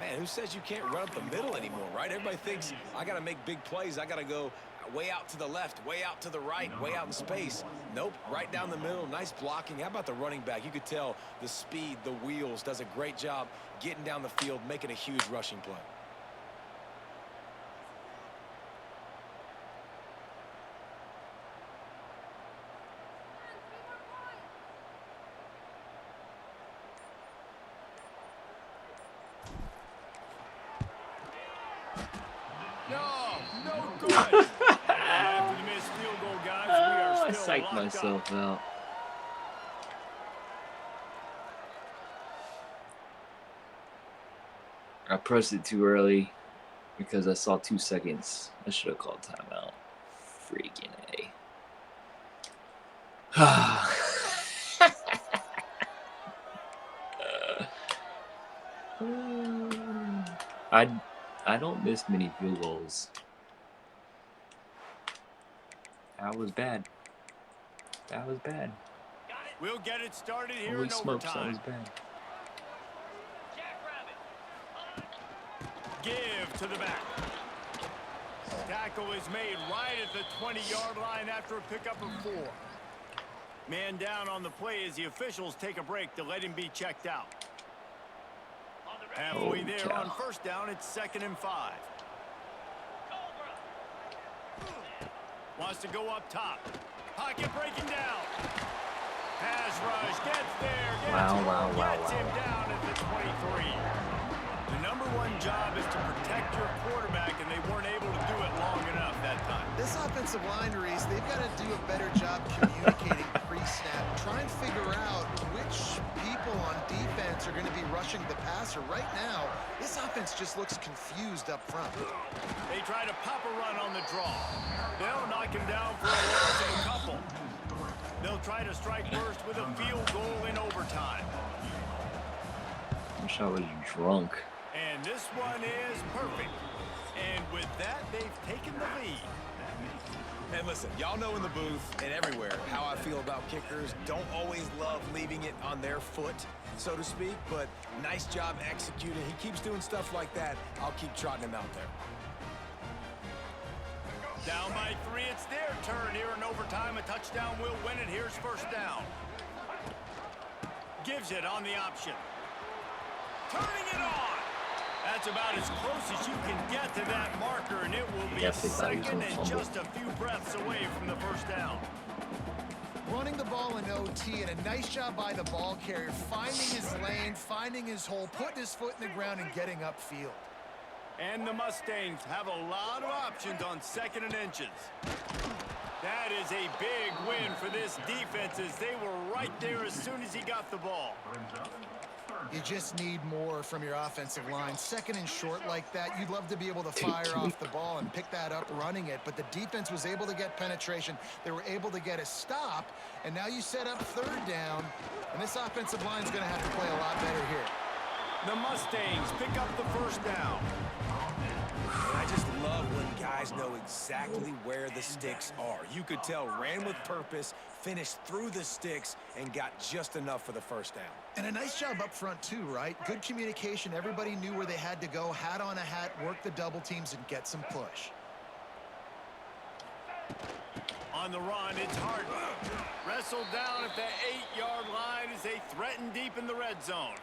Man, who says you can't run up the middle anymore, right? Everybody thinks I got to make big plays. I got to go way out to the left, way out to the right, way out in space. Nope, right down the middle. Nice blocking. How about the running back? You could tell the speed, the wheels, does a great job getting down the field, making a huge rushing play. No good. After the missed field goal, guys, we are I still psyched locked myself up. out. I pressed it too early because I saw 2 seconds. I should have called timeout. Freaking A. I don't miss many field goals. That was bad. That was bad. We'll get it started here Holy in smokes, that overtime. was bad. Give to the back. Tackle is made right at the 20-yard line after a pickup of 4. Man down on the play as the officials take a break to let him be checked out. Halfway Holy there cow. on first down, it's 2nd and 5. Wants to go up top. Pocket breaking down. Pass rush gets there. Gets him down at the 23. The number one job is to protect your quarterback, and they weren't able to do it long enough that time. This offensive line, Reese, they've got to do a better job communicating pre-snap. Try and figure out which people on defense are going to be rushing the passer. Right now, this offense just looks confused up front. They try to pop a run on the draw. They'll knock him down for a loss of a couple. They'll try to strike first with a field goal in overtime. Wish I was drunk. And this one is perfect. And with that, they've taken the lead. And listen, y'all know in the booth and everywhere how I feel about kickers. Don't always love leaving it on their foot, so to speak, but nice job executing. He keeps doing stuff like that. I'll keep trotting him out there. Down by 3, it's their turn here in overtime. A touchdown will win it. Here's first down. Gives it on the option. Turning it on. That's about as close as you can get to that marker, and it will be Definitely thought he was second gonna and fumble. just a few breaths away from the first down. Running the ball in OT, and a nice job by the ball carrier, finding his lane, finding his hole, putting his foot in the ground, and getting upfield. And the Mustangs have a lot of options on 2nd and inches. That is a big win for this defense, as they were right there as soon as he got the ball. You just need more from your offensive line. 2nd and short like that, you'd love to be able to fire off the ball and pick that up running it, but the defense was able to get penetration. They were able to get a stop, and now you set up 3rd down, and this offensive line is going to have to play a lot better here. The Mustangs pick up the first down. And I just love when guys know exactly where the sticks are. You could tell ran with purpose, finished through the sticks, and got just enough for the first down. And a nice job up front too, right? Good communication. Everybody knew where they had to go, hat on a hat, work the double teams, and get some push. On the run, it's Harden. Wrestled down at the 8-yard line as they threaten deep in the red zone.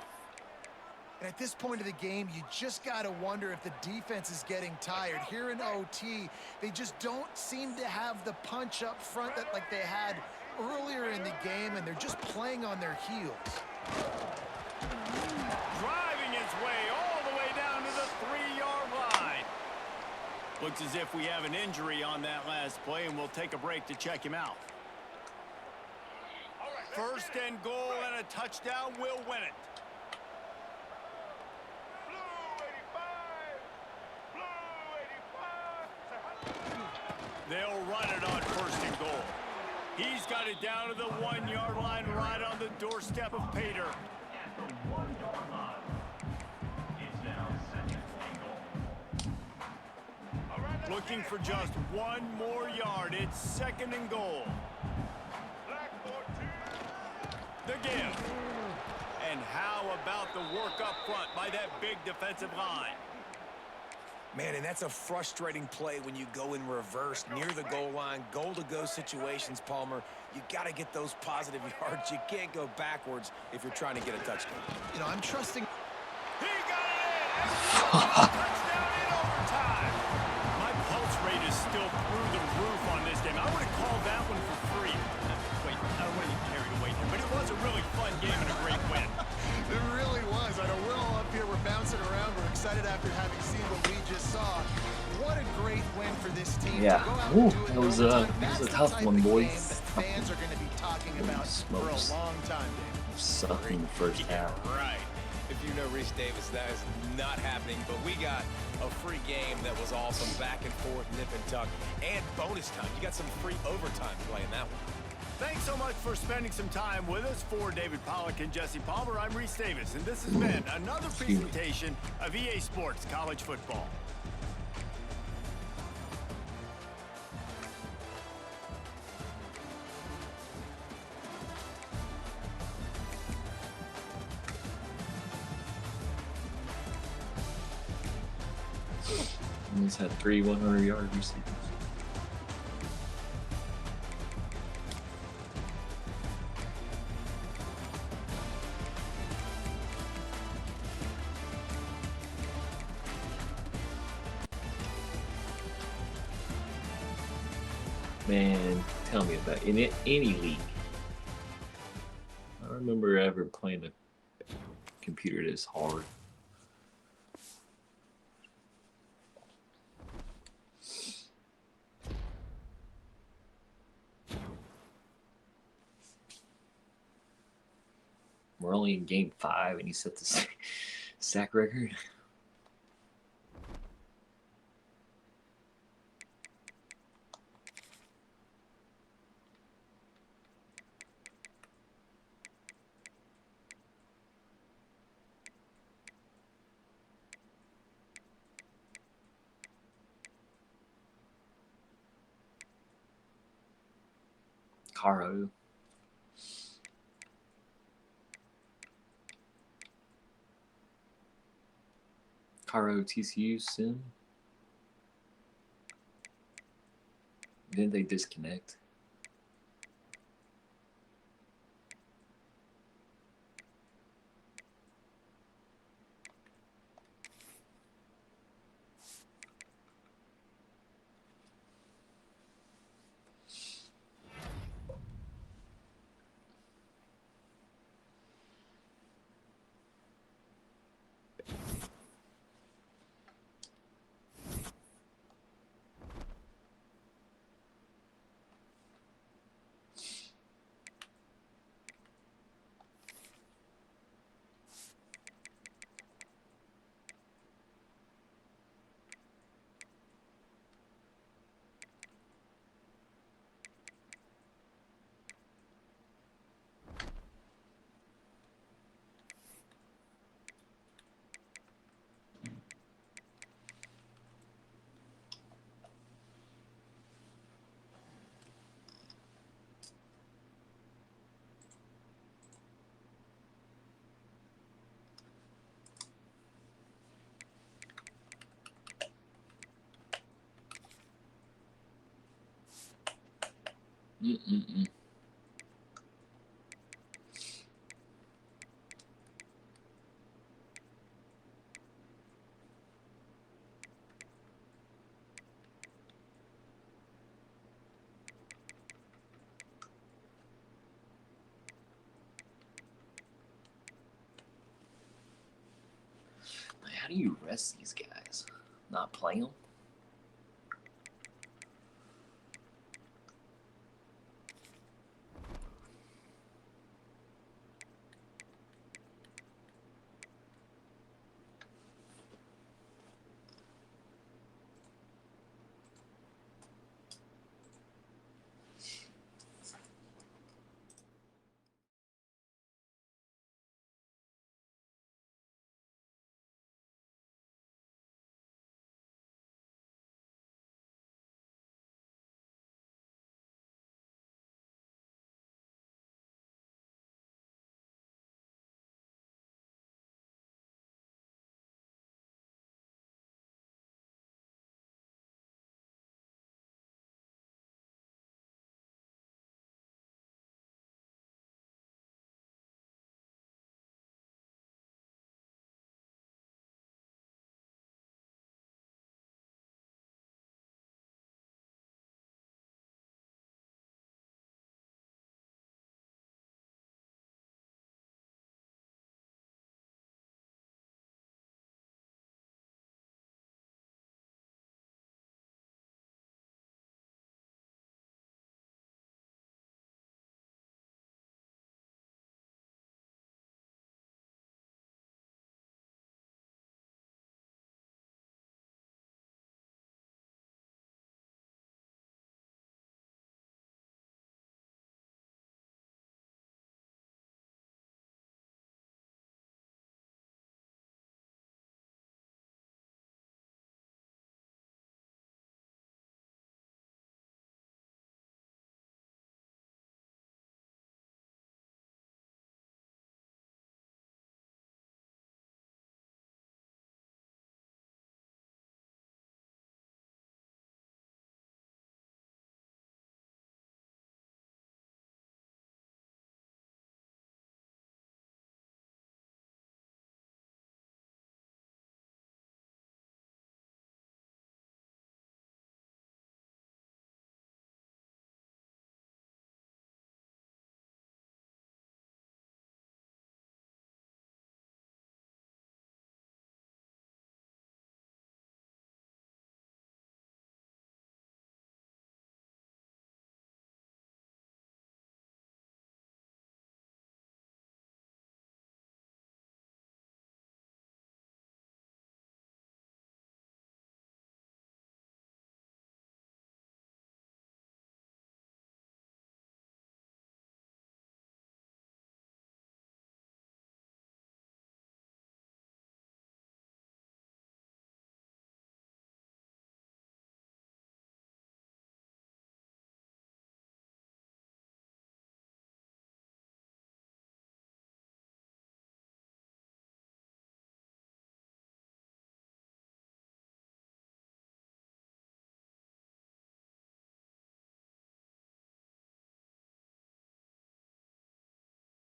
And at this point of the game, you just got to wonder if the defense is getting tired. Here in OT, they just don't seem to have the punch up front that like they had earlier in the game, and they're just playing on their heels. Driving his way all the way down to the 3-yard line. Looks as if we have an injury on that last play, and we'll take a break to check him out. First and goal, and a touchdown will win it. They'll run it on first and goal. He's got it down to the 1-yard line, right on the doorstep of Pater. Looking for just 1 more yard. It's 2nd and goal. The give. And how about the work up front by that big defensive line? Man, and that's a frustrating play when you go in reverse near the goal line, goal-to-go situations, Palmer. You got to get those positive yards. You can't go backwards if you're trying to get a touchdown. You know, I'm trusting. He got it in! Touchdown in overtime! My pulse rate is still through the roof on this game. I would have called that one for free. Wait, I don't want to get carried away here, but it was a really fun game and a great win. It really was. I know we're all up here. We're bouncing around. We're excited after having seen what we just saw. What a great win for this team. Yeah. To go out Ooh, and do it that in was overtime. a That's the tough type one, of boys. game that fans are going to be talking about for a Smokes. long time, Dave. Sucked in the first half. Right. If you know Reese Davis, that is not happening. But we got a free game that was awesome. Back and forth, nip and tuck. And bonus time. You got some free overtime playing that one. Thanks so much for spending some time with us. For David Pollack and Jesse Palmer, I'm Reese Davis, and this has been another presentation of EA Sports College Football. He's had 3 100-yard receivers. Man, tell me about in any league. I don't remember ever playing a computer this hard. We're only in game 5 and he set the sack record. Caro. Caro TCU sim. Then they disconnect. Mm-mm-mm. How do you rest these guys? Not play them?